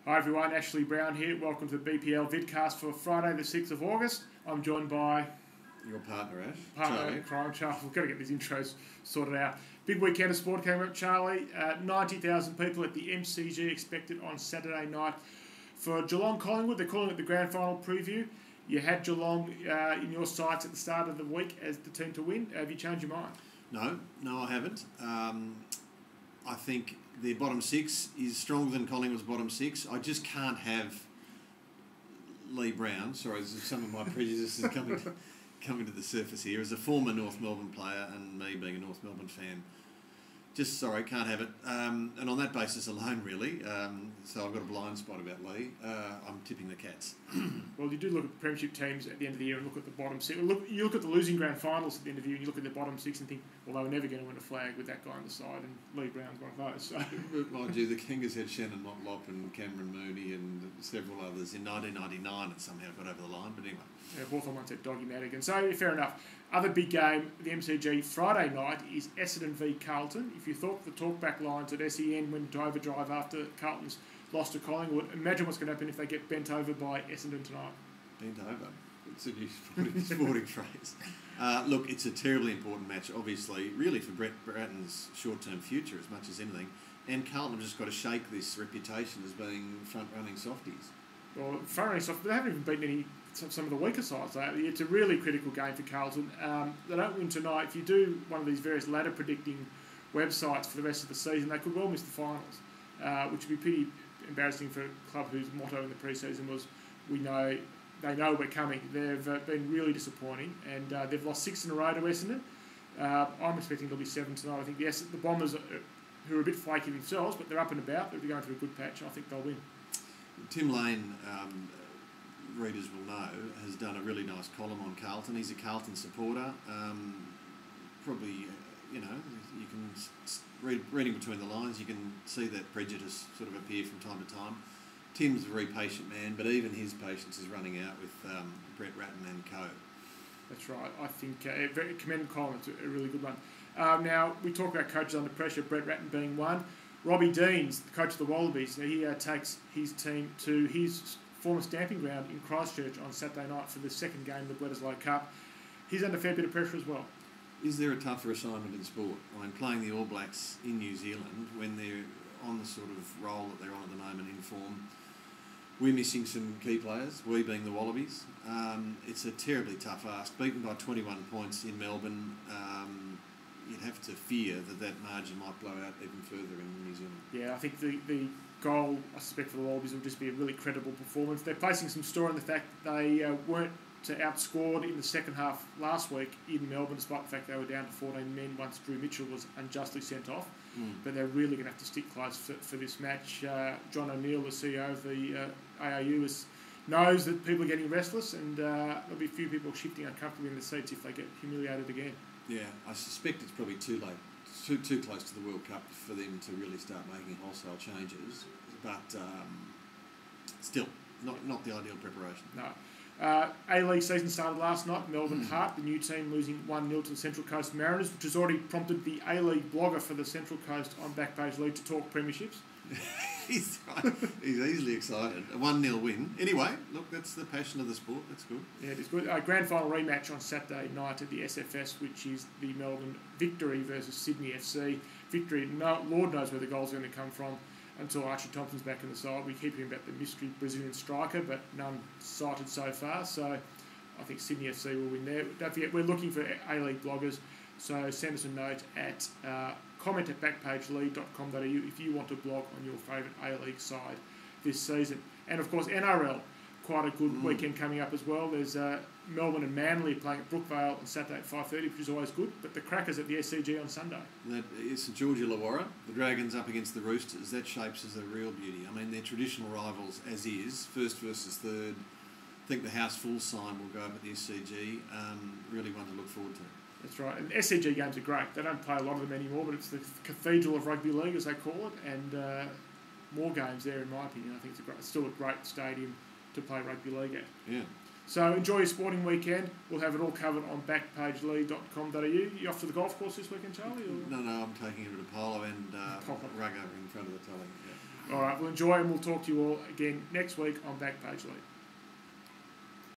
Hi everyone, Ashley Browne here. Welcome to the BPL Vidcast for Friday the 6th of August. I'm joined by... Your partner, Ash. Partner in crime, Charlie. We've got to get these intros sorted out. Big weekend of sport came up, Charlie. 90,000 people at the MCG expected on Saturday night for Geelong-Collingwood. They're calling it the grand final preview. You had Geelong in your sights at the start of the week as the team to win. Have you changed your mind? No, I haven't. I think their bottom six is stronger than Collingwood's bottom six. I just can't have Lee Browne. Sorry, some of my prejudices coming to the surface here. As a former North Melbourne player and me being a North Melbourne fan, can't have it. And on that basis alone, really, so I've got a blind spot about Lee. I'm tipping the Cats. Well, you do look at the premiership teams at the end of the year and look at the bottom six. You look at the losing grand finals at the end of the year and you look at the bottom six and think, well, they were never going to win a flag with that guy on the side, and Lee Browne's one of those. So. Mind you, the Kangas had Shannon Motlop and Cameron Mooney and several others in 1999 and somehow got over the line, but anyway. Yeah, Hawthorn once had Doggy Madigan. So, fair enough. Other big game, the MCG Friday night, is Essendon v Carlton. If you thought the talkback lines at SEN went into overdrive after Carlton's loss to Collingwood, imagine what's going to happen if they get bent over by Essendon tonight. Bent over? It's a new sporting phrase. Look, it's a terribly important match, obviously, really for Brett Bratton's short-term future as much as anything. And Carlton have just got to shake this reputation as being front-running softies. Well, front-running softies, they haven't even beaten some of the weaker sides lately. It's a really critical game for Carlton. They don't win tonight. If you do one of these various ladder predicting websites for the rest of the season, they could well miss the finals, which would be pretty embarrassing for a club whose motto in the pre-season was, they know we're coming. They've been really disappointing, and they've lost 6 in a row to Essendon. I'm expecting there'll be 7 tonight. I think the Bombers, who are a bit flaky themselves, but they're up and about, they're going through a good patch. I think they'll win. Tim Lane, readers will know, has done a really nice column on Carlton. He's a Carlton supporter. Probably, you can reading between the lines, you can see that prejudice sort of appear from time to time. Tim's a very patient man, but even his patience is running out with Brett Ratton and co. That's right. I think commend Colin. It's a really good one. Now, we talk about coaches under pressure, Brett Ratton being one. Robbie Deans, the coach of the Wallabies, he takes his team to his former stamping ground in Christchurch on Saturday night for the second game of the Bledisloe Cup. He's under a fair bit of pressure as well. Is there a tougher assignment in sport? I mean, playing the All Blacks in New Zealand when they're on the sort of roll that they're on at the moment in form. We're missing some key players, we being the Wallabies. It's a terribly tough ask. Beaten by 21 points in Melbourne, you'd have to fear that margin might blow out even further in New Zealand. Yeah, I think the goal, I suspect, for the Wallabies will just be a really credible performance. They're placing some store in the fact that they weren't outscored in the second half last week in Melbourne, despite the fact they were down to 14 men once Drew Mitchell was unjustly sent off. But they're really going to have to stick close for this match. John O'Neill, the CEO of the AAU, knows that people are getting restless, and there'll be a few people shifting uncomfortably in the seats if they get humiliated again. Yeah, I suspect it's probably too late, too close to the World Cup for them to really start making wholesale changes. But still, not the ideal preparation. No. A-League season started last night. Melbourne Heart, the new team, losing 1-0 to the Central Coast Mariners, which has already prompted the A-League blogger for the Central Coast on BackPageLead to talk premierships. He's easily excited. A 1-0 win. Anyway, look, that's the passion of the sport. That's good. Yeah, it is good. Grand final rematch on Saturday night at the SFS, which is the Melbourne Victory versus Sydney FC. Victory, Lord knows where the goals are going to come from until Archie Thompson's back in the side. We keep hearing about the mystery Brazilian striker, but none cited so far. So I think Sydney FC will win there. Don't forget, we're looking for A-League bloggers. So send us a note at comment at backpagelead.com.au if you want to blog on your favourite A-League side this season. And of course, NRL, quite a good weekend coming up as well. There's Melbourne and Manly playing at Brookvale on Saturday at 5:30, which is always good. But the Crackers at the SCG on Sunday. That is St.George-Illawarra. The Dragons up against the Roosters. That shapes as a real beauty. I mean, they're traditional rivals as is, first versus third. I think the house full sign will go up at the SCG. Really one to look forward to. That's right. And SCG games are great. They don't play a lot of them anymore, but it's the cathedral of rugby league, as they call it, and more games there, in my opinion. I think it's still a great stadium to play rugby league at. Yeah. So enjoy your sporting weekend. We'll have it all covered on backpagelead.com.au. You off to the golf course this weekend, Charlie? Or? No, I'm taking it to polo and rugger in front of the telly. Yeah. All right, well, enjoy, and we'll talk to you all again next week on BackPageLead.